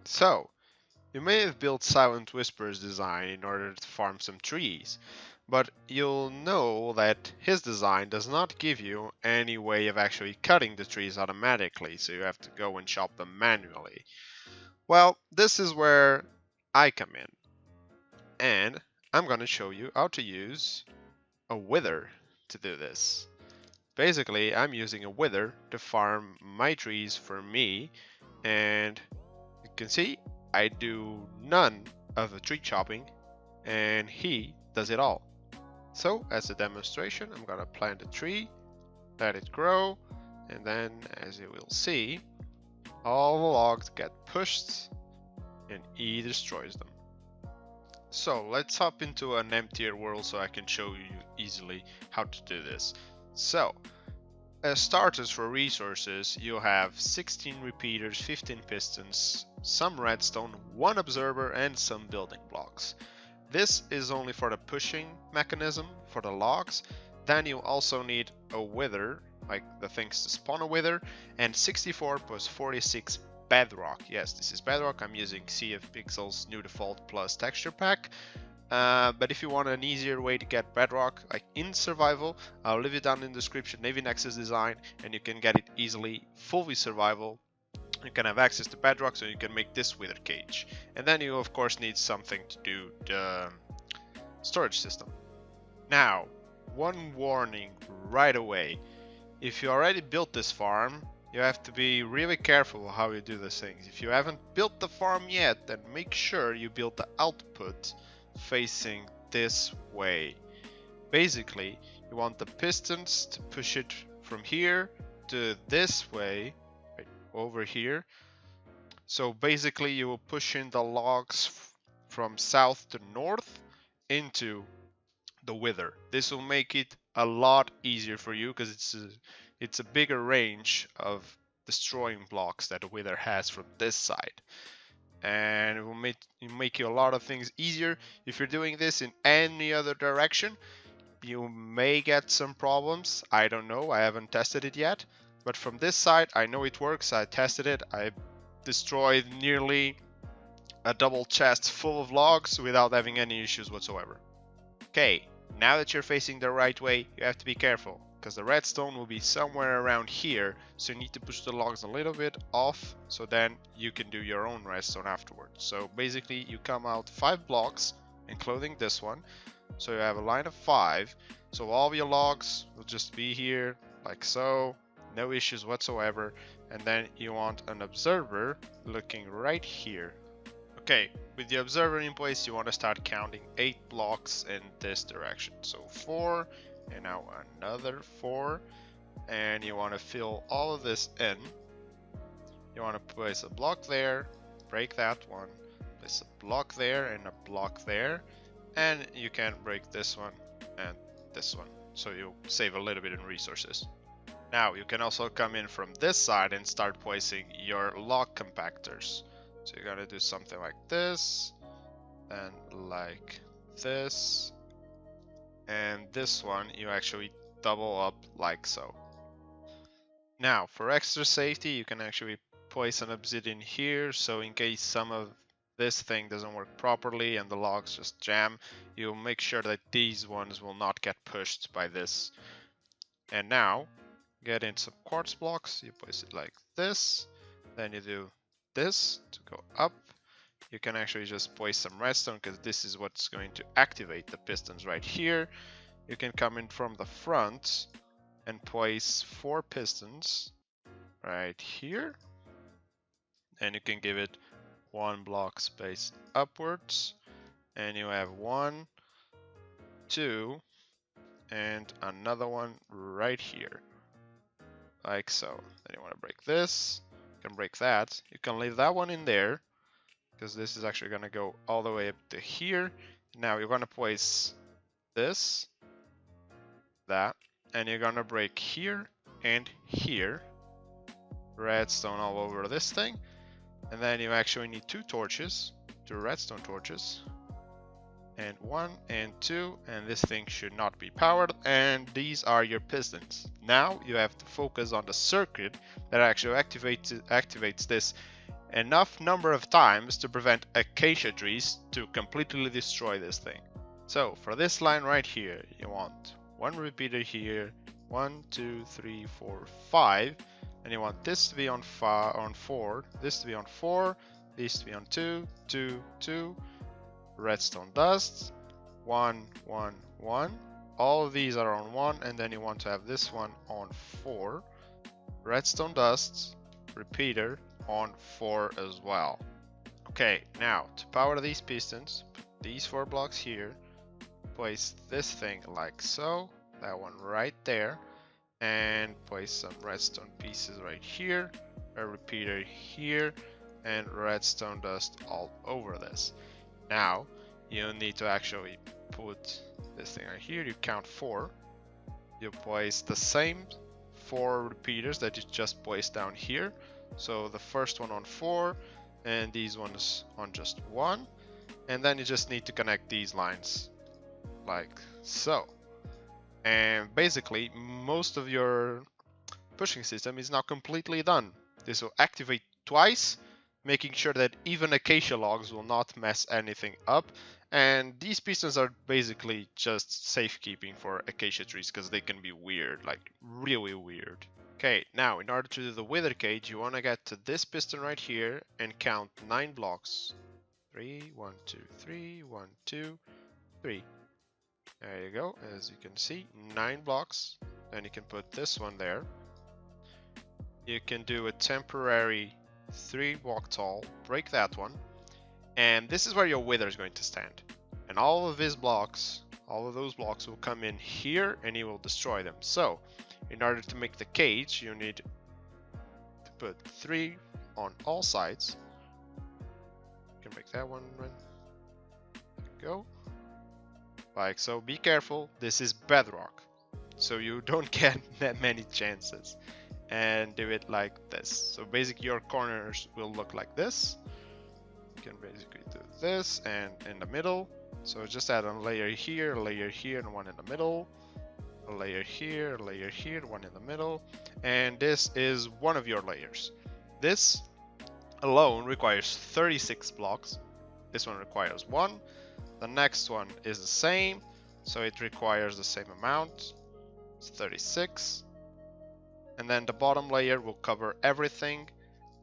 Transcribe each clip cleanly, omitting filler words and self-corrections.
So, you may have built Silentwhisperer's design in order to farm some trees, but you'll know that his design does not give you any way of actually cutting the trees automatically, so you have to go and chop them manually. Well, this is where I come in, and I'm going to show you how to use a wither to do this. Basically, I'm using a wither to farm my trees for me, and you can see I do none of the tree chopping, and he does it all. So, as a demonstration, I'm gonna plant a tree, let it grow, and then, as you will see, all the logs get pushed, and he destroys them. So, let's hop into an emptier world so I can show you easily how to do this. So, as starters for resources, you have 16 repeaters, 15 pistons, some redstone, 1 observer, and some building blocks. This is only for the pushing mechanism for the logs. Then you also need a wither, like the things to spawn a wither, and 64 plus 46 bedrock. Yes, this is bedrock. I'm using Sea of Pixels new default plus texture pack. But if you want an easier way to get bedrock, like in survival, I'll leave it down in the description, Navy Nexus design, and you can get it easily, fully survival. You can have access to bedrock, so you can make this wither cage. And then you of course need something to do the storage system. Now, one warning right away. If you already built this farm, you have to be really careful how you do these things. If you haven't built the farm yet, then make sure you build the output facing this way. Basically, you want the pistons to push it from here to this way, right over here. So basically, you will push in the logs from south to north into the wither. This will make it a lot easier for you because it's a bigger range of destroying blocks that the wither has from this side, and it will make you a lot of things easier. If you're doing this in any other direction, you may get some problems. I don't know, I haven't tested it yet, but from this side I know it works. I tested it. I destroyed nearly a double chest full of logs without having any issues whatsoever. Okay, now that you're facing the right way, you have to be careful, because the redstone will be somewhere around here, so you need to push the logs a little bit off, so then you can do your own redstone afterwards. So basically, you come out 5 blocks, including this one, so you have a line of 5, so all of your logs will just be here, like so, no issues whatsoever, and then you want an observer looking right here. Okay, with the observer in place, you want to start counting 8 blocks in this direction. So 4, and now another 4, and you want to fill all of this in. You want to place a block there, break that one, place a block there and a block there, and you can break this one and this one, so you save a little bit in resources. Now you can also come in from this side and start placing your log compactors. So you're gonna do something like this, and like this, and this one you actually double up like so. Now for extra safety, you can actually place an obsidian here, so in case some of this thing doesn't work properly and the logs just jam, you'll make sure that these ones will not get pushed by this. And now get in some quartz blocks, you place it like this, then you do this to go up. You can actually just place some redstone because this is what's going to activate the pistons right here. You can come in from the front and place 4 pistons right here, and you can give it 1 block space upwards, and you have 1, 2, and another one right here, like so. Then you want to break this, you can break that, you can leave that one in there because this is actually going to go all the way up to here. Now you're going to place this, that, and you're going to break here and here, redstone all over this thing, and then you actually need 2 torches, 2 redstone torches, and 1 and 2, and this thing should not be powered, and these are your pistons. Now you have to focus on the circuit that actually activates this enough number of times to prevent acacia trees to completely destroy this thing. So for this line right here, you want one repeater here, 1, 2, 3, 4, 5, and you want this to be on 4, this to be on 4, these to be on 2, 2, 2, redstone dust, 1, 1, 1. All of these are on 1, and then you want to have this one on 4, redstone dust, repeater on 4 as well. Okay, now to power these pistons, put these 4 blocks here, place this thing like so, that one right there, and place some redstone pieces right here, a repeater here, and redstone dust all over this. Now, you need to actually put this thing right here, you count 4, you place the same 4 repeaters that you just placed down here. So the first one on 4, and these ones on just 1, and then you just need to connect these lines like so. And basically, most of your pushing system is now completely done. This will activate twice, making sure that even acacia logs will not mess anything up. And these pistons are basically just safekeeping for acacia trees because they can be weird, like really weird. Okay, now in order to do the wither cage, you want to get to this piston right here and count 9 blocks. 3, 1, 2, 3, 1, 2, 3. There you go, as you can see, 9 blocks. Then you can put this one there. You can do a temporary 3 block tall, break that one, and this is where your wither is going to stand. And all of those blocks will come in here and you will destroy them. So, in order to make the cage, you need to put 3 on all sides. You can make that one run. Go. Like so, be careful, this is bedrock, so you don't get that many chances. And do it like this. So basically your corners will look like this. You can basically do this and in the middle. So just add a layer here, and one in the middle. A layer here, one in the middle. And this is one of your layers. This alone requires 36 blocks. This one requires 1. The next one is the same, so it requires the same amount. It's 36. And then the bottom layer will cover everything,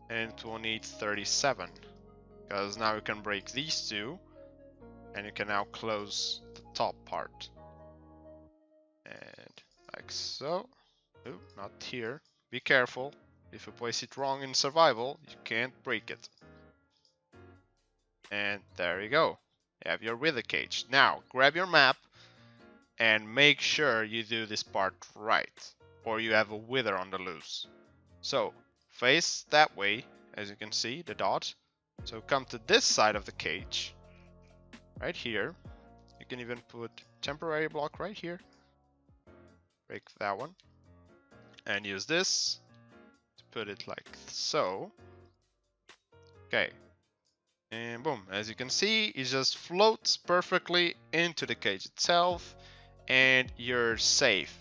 and it will need 37. Because now you can break these two, and you can now close the top part. And like so. Ooh, not here. Be careful. If you place it wrong in survival, you can't break it. And there you go. You have your wither cage. Now, grab your map and make sure you do this part right, or you have a wither on the loose. So, face that way, as you can see, the dot. So come to this side of the cage, right here. You can even put temporary block right here. Break that one. And use this to put it like so. Okay. And boom, as you can see, it just floats perfectly into the cage itself, and you're safe.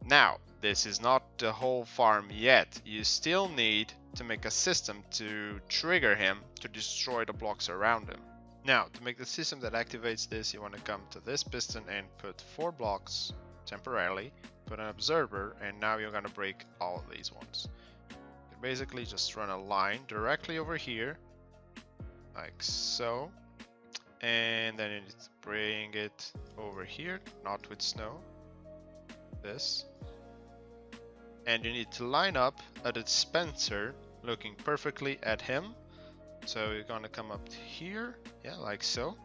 Now, this is not the whole farm yet. You still need to make a system to trigger him to destroy the blocks around him. Now, to make the system that activates this, you want to come to this piston and put 4 blocks temporarily, put an observer, and now you're going to break all of these ones. You basically just run a line directly over here, like so, and then you need to bring it over here, not with snow, this. And you need to line up a dispenser looking perfectly at him. So you're gonna come up here, yeah, like so.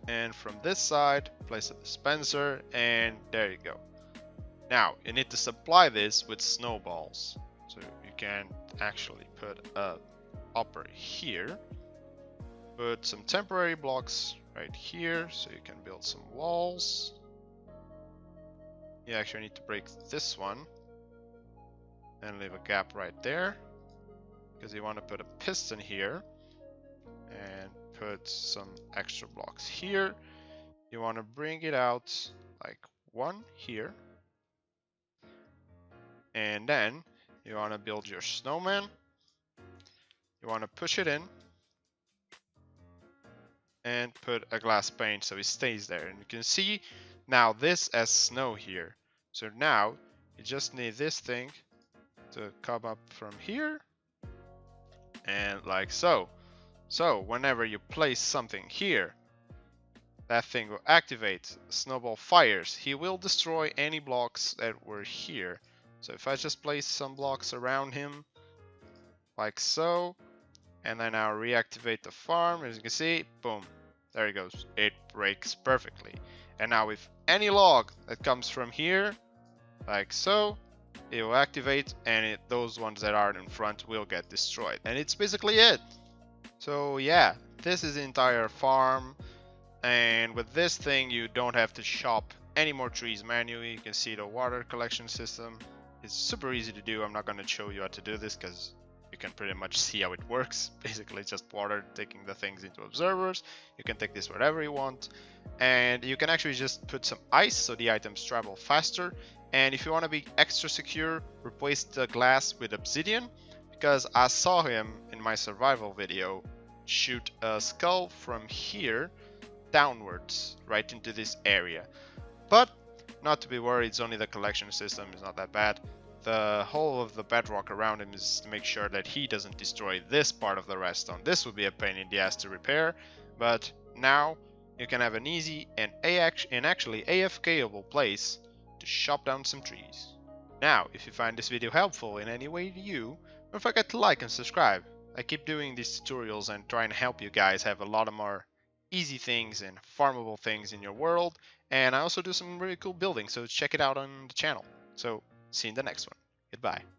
And from this side, place a dispenser, and there you go. Now, you need to supply this with snowballs. So you can actually put a hopper here. Put some temporary blocks right here, so you can build some walls. You actually need to break this one and leave a gap right there, because you want to put a piston here and put some extra blocks here. You want to bring it out like 1 here, and then you want to build your snowman, You want to push it in and put a glass pane so it stays there. And you can see now this as snow here. So now you just need this thing to come up from here and like so. So whenever you place something here, that thing will activate. Snowball fires. He will destroy any blocks that were here. So if I just place some blocks around him, like so, and then I'll reactivate the farm, as you can see, boom, there it goes. It breaks perfectly. And now with any log that comes from here, like so, it will activate, and those ones that are in front will get destroyed. And it's basically it. So yeah, this is the entire farm. And with this thing, you don't have to chop any more trees manually. You can see the water collection system. It's super easy to do. I'm not going to show you how to do this because you can pretty much see how it works. Basically, just water taking the things into observers. You can take this wherever you want. And you can actually just put some ice so the items travel faster. And if you want to be extra secure, replace the glass with obsidian. Because I saw him in my survival video shoot a skull from here downwards right into this area. But not to be worried, it's only the collection system, it's not that bad. The whole of the bedrock around him is to make sure that he doesn't destroy this part of the redstone. This would be a pain in the ass to repair, but now you can have an easy and actually AFK-able place to chop down some trees. Now, if you find this video helpful in any way to you, don't forget to like and subscribe. I keep doing these tutorials and trying to help you guys have a lot of more easy things and farmable things in your world, and I also do some really cool building, so check it out on the channel. So see you in the next one. Goodbye.